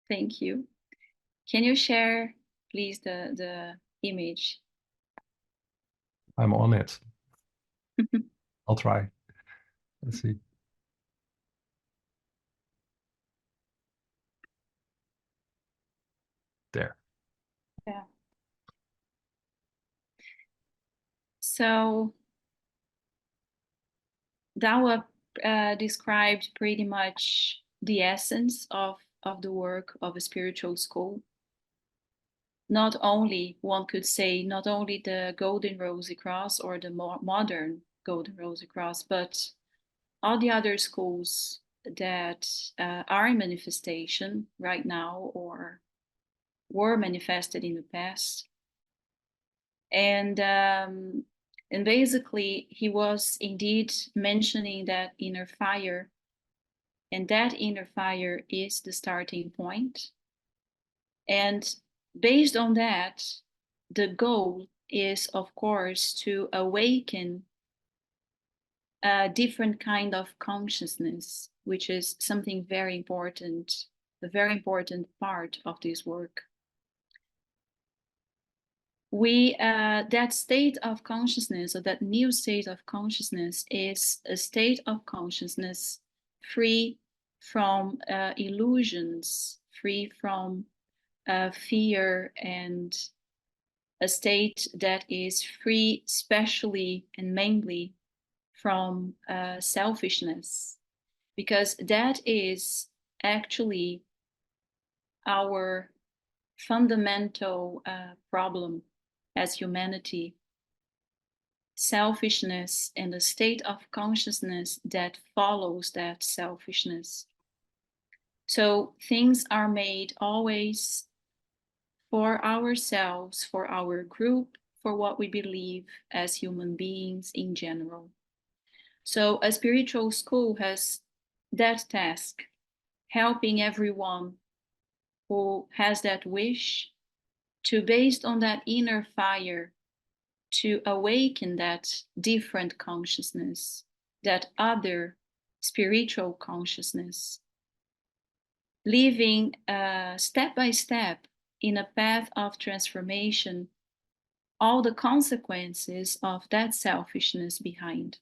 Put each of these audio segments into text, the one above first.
Thank you. Can you share, please, the image? I'm on it. I'll try. Let's see. There. Yeah. So Dawa described pretty much the essence of the work of a spiritual school. Not only, one could say, not only the Golden Rosycross or the modern Golden Rosycross, but all the other schools that are in manifestation right now or were manifested in the past. And basically, he was indeed mentioning that inner fire, and that inner fire is the starting point. And based on that, the goal is, of course, to awaken a different kind of consciousness, which is something very important, a very important part of this work. That state of consciousness, or that new state of consciousness, is a state of consciousness free from illusions, free from fear, and a state that is free, especially and mainly from selfishness, because that is actually our fundamental problem as humanity. Selfishness and the state of consciousness that follows that selfishness. So things are made always for ourselves, for our group, for what we believe as human beings in general. So a spiritual school has that task, helping everyone who has that wish to, based on that inner fire, to awaken that different consciousness, that other spiritual consciousness, living step by step in a path of transformation, all the consequences of that selfishness behind,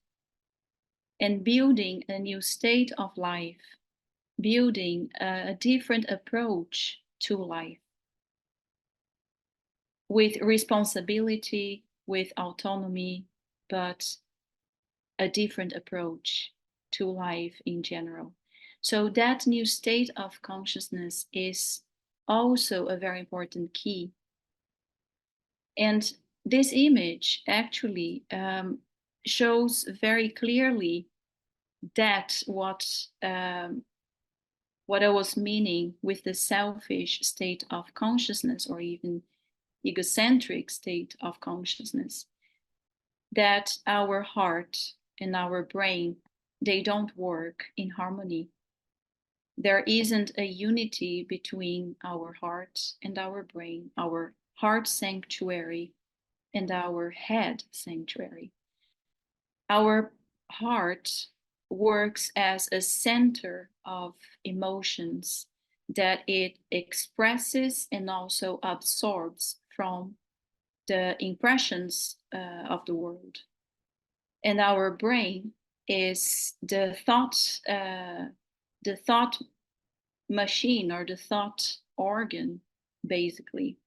and building a new state of life, building a different approach to life, with responsibility, with autonomy, but a different approach to life in general. So that new state of consciousness is also a very important key. And this image actually shows very clearly that what I was meaning with the selfish state of consciousness, or even egocentric state of consciousness, that our heart and our brain, they don't work in harmony. There isn't a unity between our heart and our brain, our heart sanctuary and our head sanctuary. Our heart works as a center of emotions that it expresses and also absorbs from the impressions of the world. And our brain is the thought machine, or the thought organ, basically.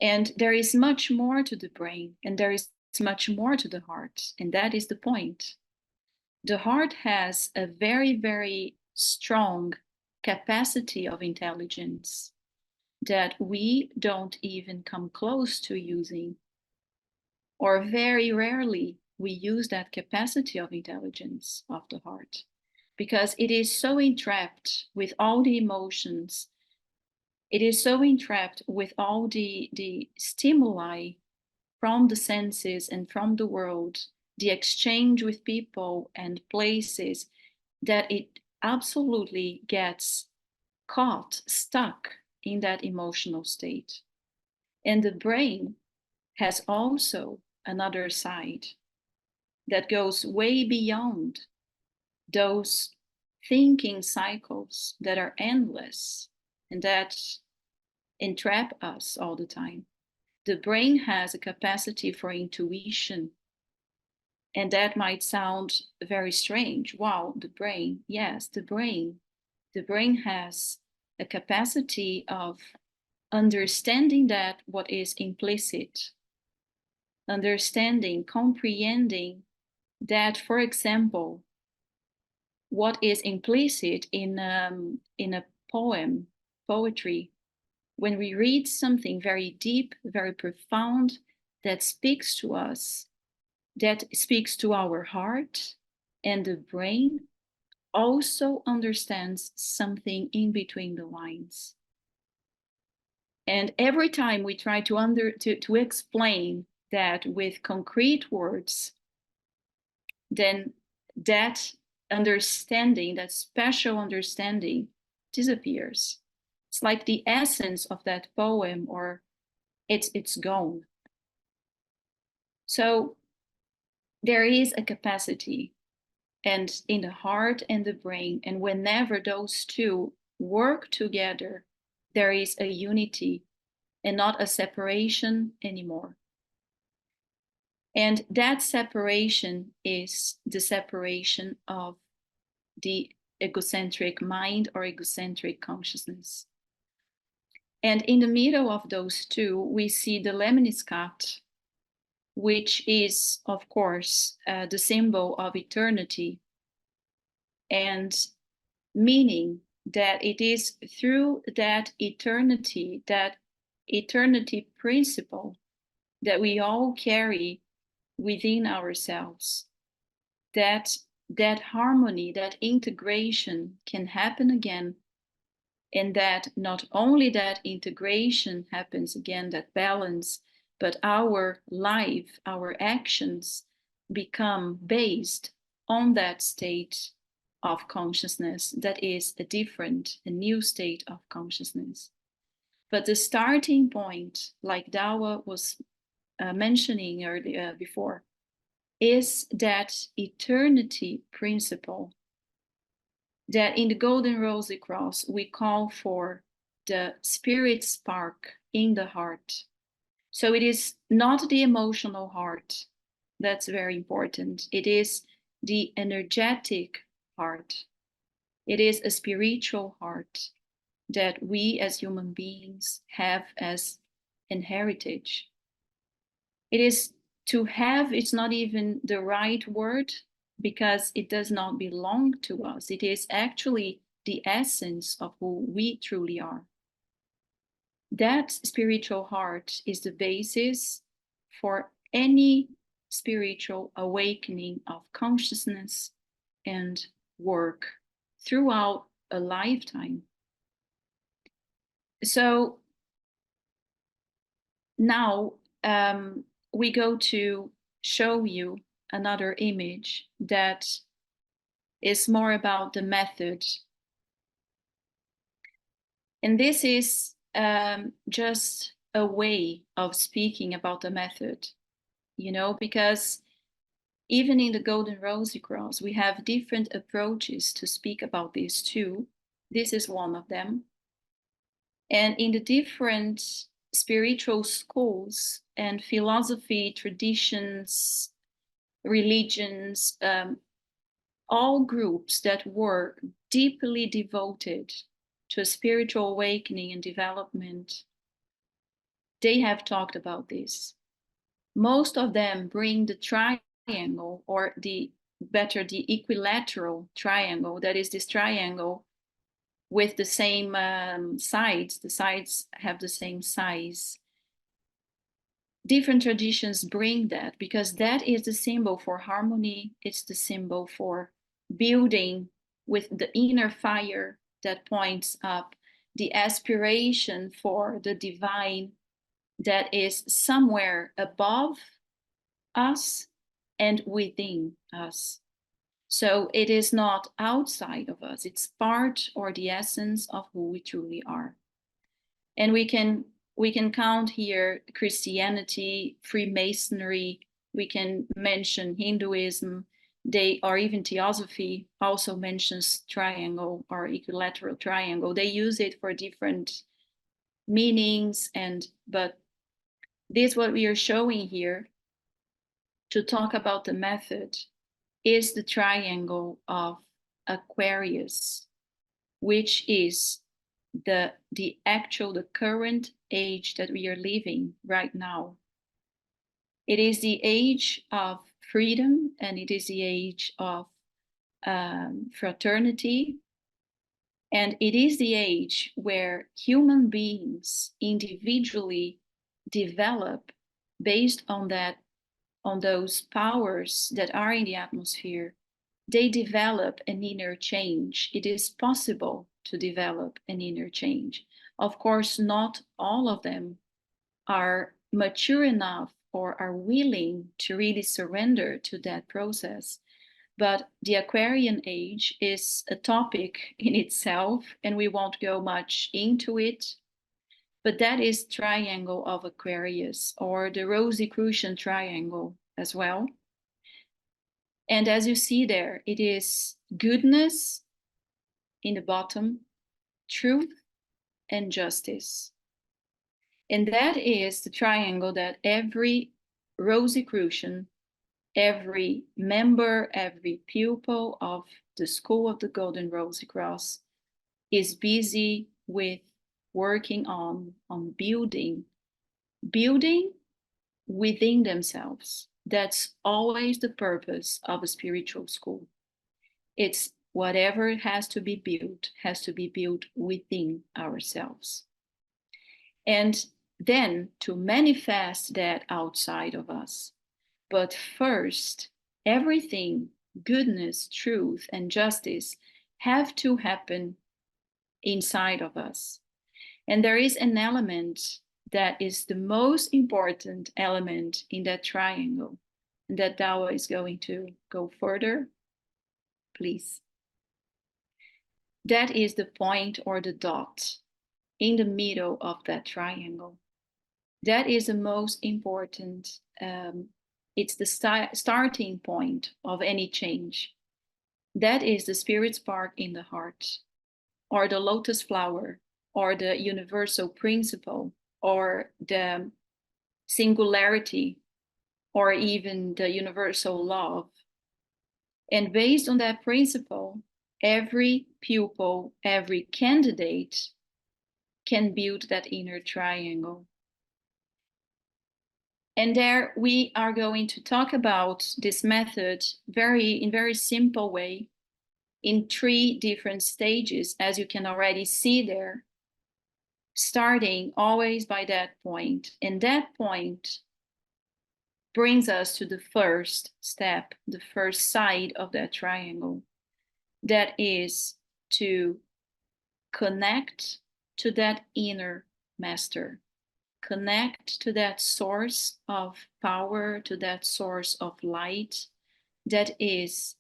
And there is much more to the brain, and there is much more to the heart, and that is the point. The heart has a very, very strong capacity of intelligence that we don't even come close to using, or very rarely we use that capacity of intelligence of the heart, because it is so entrapped with all the emotions. It is so entrapped with all the stimuli from the senses and from the world, the exchange with people and places, that it absolutely gets caught, stuck in that emotional state. And the brain has also another side that goes way beyond those thinking cycles that are endless and that entrap us all the time. The brain has a capacity for intuition. And that might sound very strange. Wow, the brain. Yes, the brain. The brain has a capacity of understanding that what is implicit, understanding, comprehending that, for example, what is implicit in a poem, poetry, when we read something very deep, very profound, that speaks to us, that speaks to our heart, and the brain also understands something in between the lines. And every time we try to explain that with concrete words, then that understanding, that special understanding, disappears. It's like the essence of that poem, or it's gone. So there is a capacity, and in the heart and the brain, and whenever those two work together, there is a unity and not a separation anymore. And that separation is the separation of the egocentric mind or egocentric consciousness. And in the middle of those two, we see the lemniscat, which is, of course, the symbol of eternity, and meaning that it is through that eternity principle that we all carry within ourselves, that harmony, that integration can happen again, and that not only that integration happens again, that balance, but our life, our actions become based on that state of consciousness that is a new state of consciousness. But the starting point, like Dawa was mentioning earlier before, is that eternity principle that in the Golden Rosycross we call for the spirit spark in the heart. So it is not the emotional heart, that's very important. It is the energetic heart. It is a spiritual heart that we as human beings have as an heritage. It is to have, it's not even the right word because it does not belong to us. It is actually the essence of who we truly are. That spiritual heart is the basis for any spiritual awakening of consciousness and work throughout a lifetime. So now we go to show you another image that is more about the method. And this is just a way of speaking about the method, you know, because even in the Golden Rosycross, we have different approaches to speak about this too. This is one of them. And in the different spiritual schools and philosophy, traditions, religions, all groups that were deeply devoted to a spiritual awakening and development, they have talked about this. Most of them bring the triangle, or the equilateral triangle, that is this triangle with the same sides. The sides have the same size. Different traditions bring that because that is the symbol for harmony. It's the symbol for building with the inner fire that points up, the aspiration for the divine that is somewhere above us and within us. So it is not outside of us. It's part or the essence of who we truly are. And we can count here Christianity, Freemasonry, we can mention Hinduism, or even Theosophy also mentions triangle or equilateral triangle. They use it for different meanings, but this what we are showing here to talk about the method is the triangle of Aquarius, which is the current age that we are living right now. It is the age of freedom, and it is the age of fraternity, and it is the age where human beings individually develop based on those powers that are in the atmosphere. They develop an inner change. It is possible to develop an inner change. Of course, not all of them are mature enough or are willing to really surrender to that process. But the Aquarian age is a topic in itself, and we won't go much into it. But that is triangle of Aquarius, or the Rosicrucian triangle as well. And as you see there, it is goodness in the bottom, truth, and justice. And that is the triangle that every Rosicrucian, every member, every pupil of the School of the Golden Rosycross is busy with working on building within themselves. That's always the purpose of a spiritual school. It's whatever has to be built within ourselves. And then to manifest that outside of us. But first, everything, goodness, truth, and justice have to happen inside of us. And there is an element that is the most important element in that triangle, and that Dawa is going to go further, please. That is the point or the dot in the middle of that triangle. That is the most important. It's the starting point of any change. That is the spirit spark in the heart, or the lotus flower, or the universal principle, or the singularity, or even the universal love. And based on that principle, every pupil, every candidate can build that inner triangle. And there we are going to talk about this method in very simple way in 3 different stages, as you can already see there, starting always by that point. And that point brings us to the first step, the first side of that triangle. That is to connect to that inner master. Connect to that source of power, to that source of light that is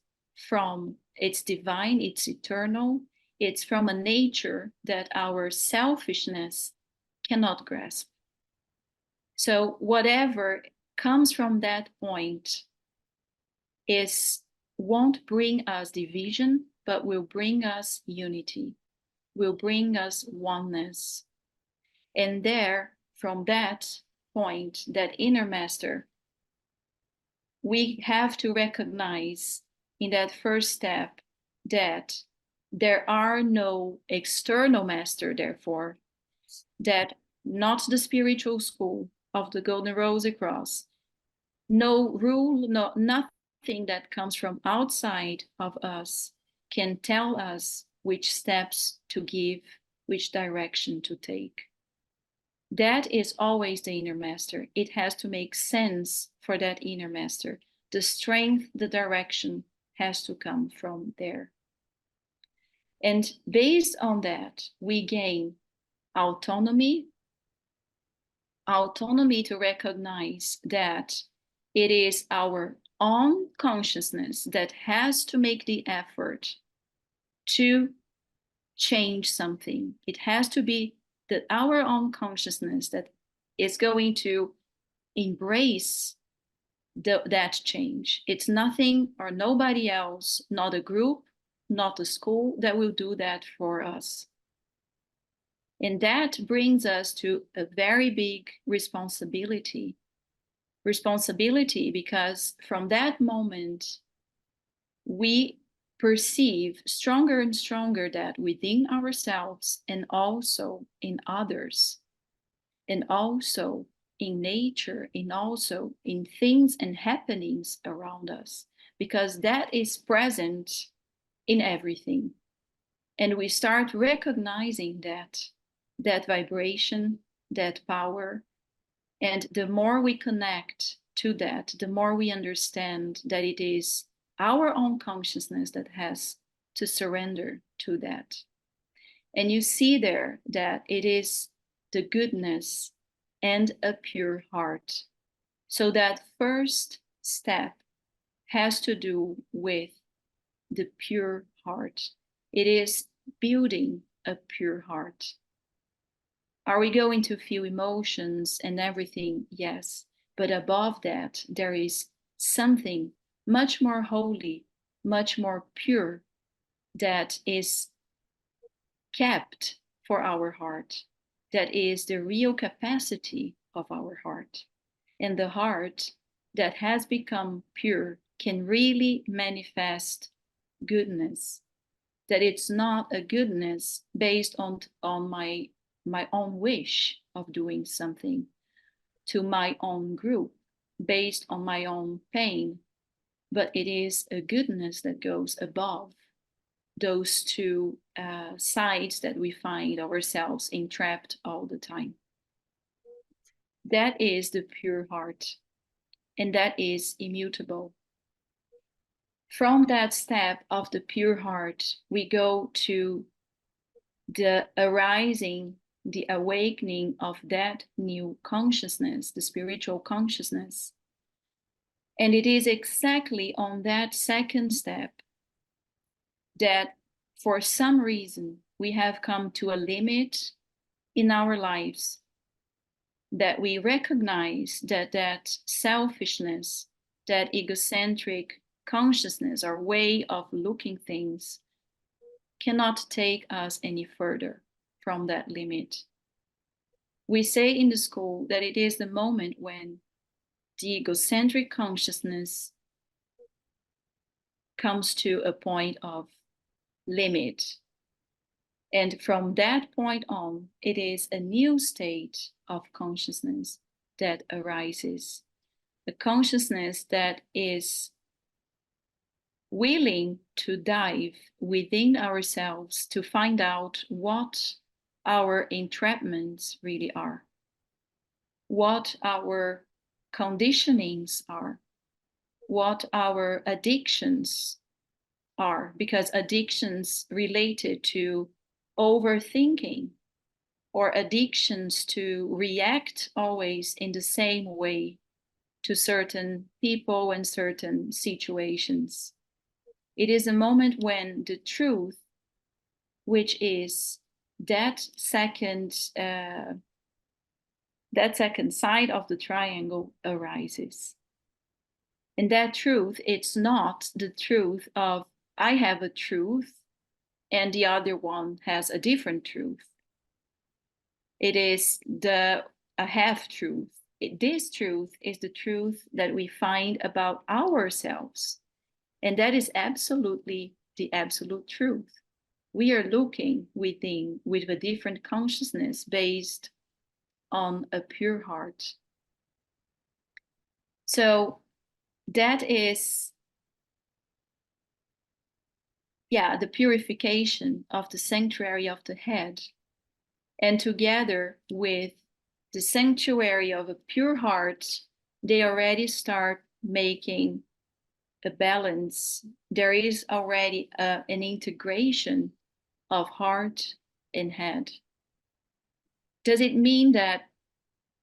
it's divine, it's eternal, it's from a nature that our selfishness cannot grasp. So whatever comes from that point won't bring us division, but will bring us unity, will bring us oneness. And there, from that point, that inner master, we have to recognize in that first step that there are no external master, therefore, that not the spiritual school of the Golden Rosycross, no rule, nothing that comes from outside of us can tell us which steps to give, which direction to take. That is always the inner master. It has to make sense for that inner master. The strength, the direction has to come from there. And based on that, we gain autonomy to recognize that it is our own consciousness that has to make the effort to change something. It has to be that our own consciousness that is going to embrace that change. It's nothing or nobody else, not a group, not a school, that will do that for us. And that brings us to a very big responsibility. Responsibility because from that moment, we perceive stronger and stronger that within ourselves and also in others, and also in nature, and also in things and happenings around us, because that is present in everything. And we start recognizing that vibration, that power. And the more we connect to that, the more we understand that it is our own consciousness that has to surrender to that. And you see there that it is the goodness and a pure heart. So that first step has to do with the pure heart. It is building a pure heart. Are we going to feel emotions and everything? Yes. But above that, there is something much more holy, much more pure that is kept for our heart. That is the real capacity of our heart. And the heart that has become pure can really manifest goodness. That it's not a goodness based on my own wish of doing something, to my own group, based on my own pain, but it is a goodness that goes above those two sides that we find ourselves entrapped all the time. That is the pure heart, and that is immutable. From that step of the pure heart, we go to the arising, the awakening of that new consciousness, the spiritual consciousness. And it is exactly on that second step that for some reason we have come to a limit in our lives, that we recognize that selfishness, that egocentric consciousness or way of looking things cannot take us any further from that limit. We say in the school that it is the moment when the egocentric consciousness comes to a point of limit. And from that point on, it is a new state of consciousness that arises. A consciousness that is willing to dive within ourselves to find out what our entrapments really are, what our conditionings are, what our addictions are, because addictions related to overthinking or addictions to react always in the same way to certain people and certain situations. It is a moment when the truth, which is that second side of the triangle, arises. And that truth, it's not the truth of I have a truth and the other one has a different truth. It is a half truth. This truth is the truth that we find about ourselves. And that is absolutely the absolute truth. We are looking within with a different consciousness based on a pure heart. So that is, the purification of the sanctuary of the head. And together with the sanctuary of a pure heart, they already start making a balance. There is already an integration of heart and head. Does it mean that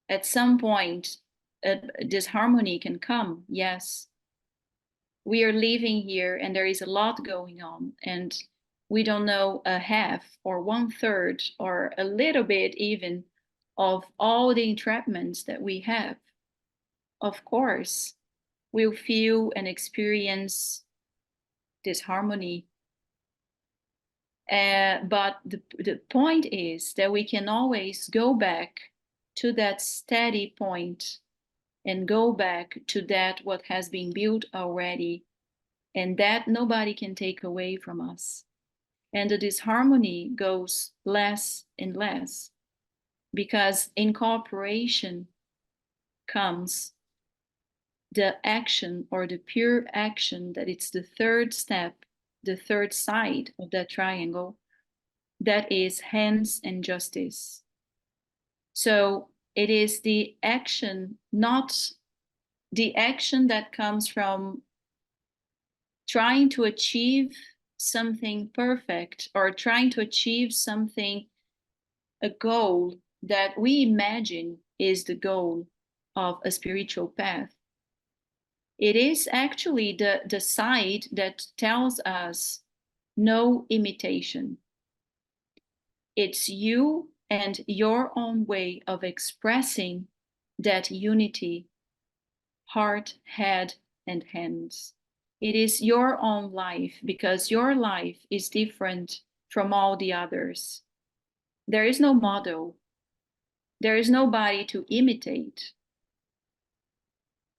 at some point this harmony can come? Yes. we are living here and there is a lot going on, and we don't know a half or 1/3 or a little bit even of all the entrapments that we have. Of course, we'll feel and experience disharmony. But the point is that we can always go back to that steady point and go back to that what has been built already, and that nobody can take away from us. And the disharmony goes less and less, because in cooperation comes the action, or the pure action, that it's the third step, the third side of that triangle, that is hands and justice. So it is the action, not the action that comes from trying to achieve something perfect, or trying to achieve something, a goal that we imagine is the goal of a spiritual path. It is actually the side that tells us no imitation. It's you and your own way of expressing that unity, heart, head, and hands. It is your own life, because your life is different from all the others. There is no model. There is nobody to imitate.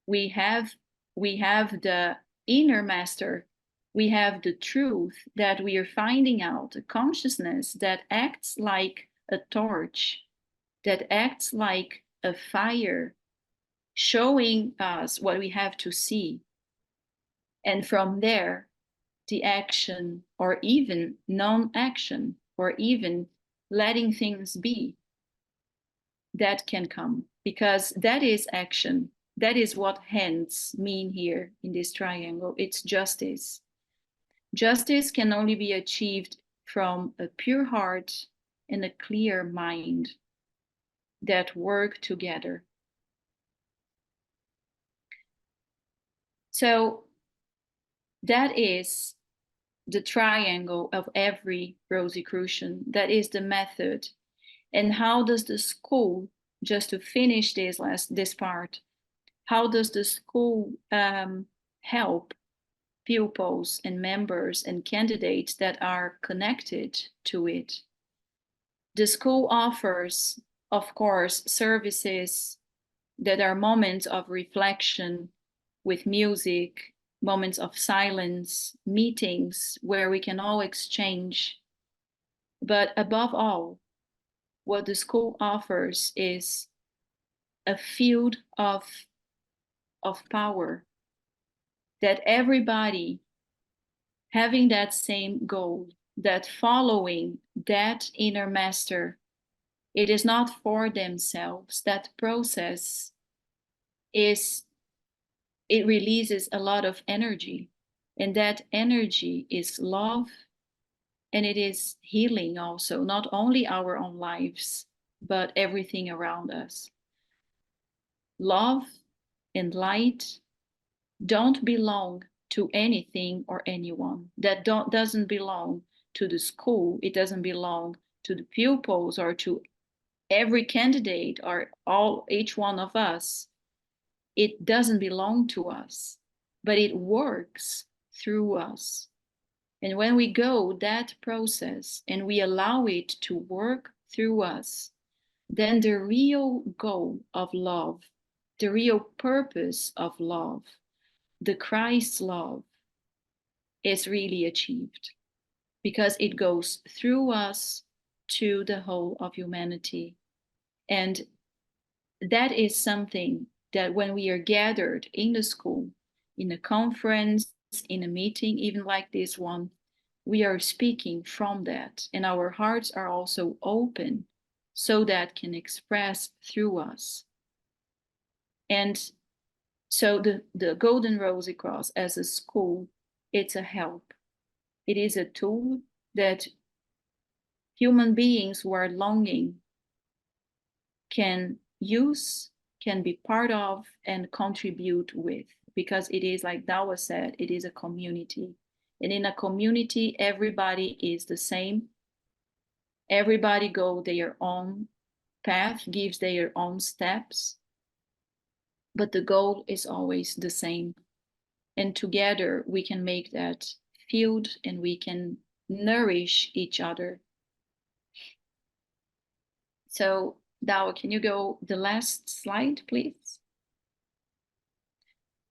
We have the inner master. We have the truth that we are finding out, a consciousness that acts like a torch, that acts like a fire, showing us what we have to see. And from there, the action, or even non-action, or even letting things be, that can come, because that is action. That is what hands mean here in this triangle. It's justice. Justice can only be achieved from a pure heart and a clear mind that work together. So that is the triangle of every Rosicrucian. That is the method. And how does the school, just to finish this part, how does the school help pupils and members and candidates that are connected to it? The school offers, of course, services that are moments of reflection with music, moments of silence, meetings where we can all exchange. But above all, what the school offers is a field of power, that everybody having that same goal, that following that inner master, it is not for themselves. That process it releases a lot of energy, and that energy is love, and it is healing also, not only our own lives, but everything around us. Love and light don't belong to anything or anyone. That doesn't belong to the school. It doesn't belong to the pupils or to every candidate or each one of us. It doesn't belong to us, but it works through us. And when we go that process and we allow it to work through us, then the real goal of love, the real purpose of love, the Christ love, is really achieved, because it goes through us to the whole of humanity. And that is something that when we are gathered in the school, in a conference, in a meeting, even like this one, we are speaking from that, and our hearts are also open so that can express through us. And so the Golden Rosycross as a school, it's a help. It is a tool that human beings who are longing can use, can be part of, and contribute with. because it is, like Dawa said, it is a community. And in a community, everybody is the same. Everybody go their own path, gives their own steps, but the goal is always the same. And together we can make that field and we can nourish each other. So Dawa, can you go the last slide, please?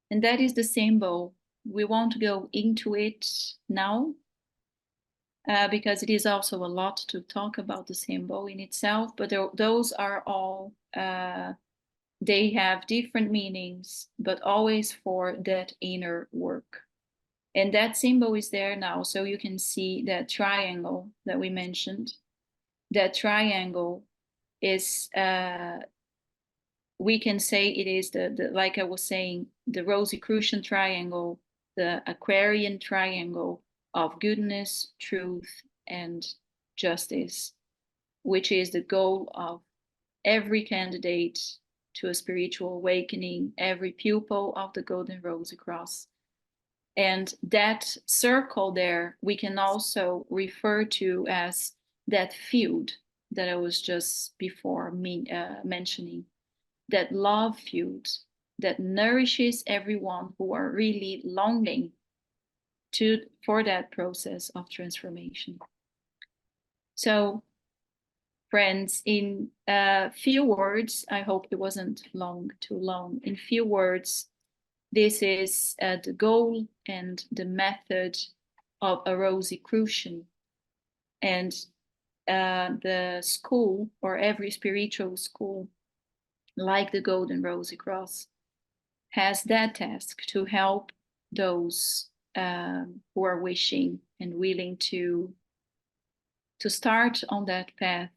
And that is the symbol. We won't go into it now because it is also a lot to talk about the symbol in itself, but those are all, they have different meanings, but always for that inner work. And that symbol is there now, so you can see that triangle that we mentioned. That triangle is, we can say it is the like I was saying, the Rosicrucian triangle, the Aquarian triangle of goodness, truth, and justice, which is the goal of every candidate to a spiritual awakening, every pupil of the Golden Rosycross. And that circle there, we can also refer to as that field that I was just before mentioning, that love field that nourishes everyone who are really longing for that process of transformation. So, friends, in few words, I hope it wasn't too long. In few words, this is the goal and the method of a Rosicrucian. And the school, or every spiritual school, like the Golden Rosycross, has that task to help those who are wishing and willing to start on that path.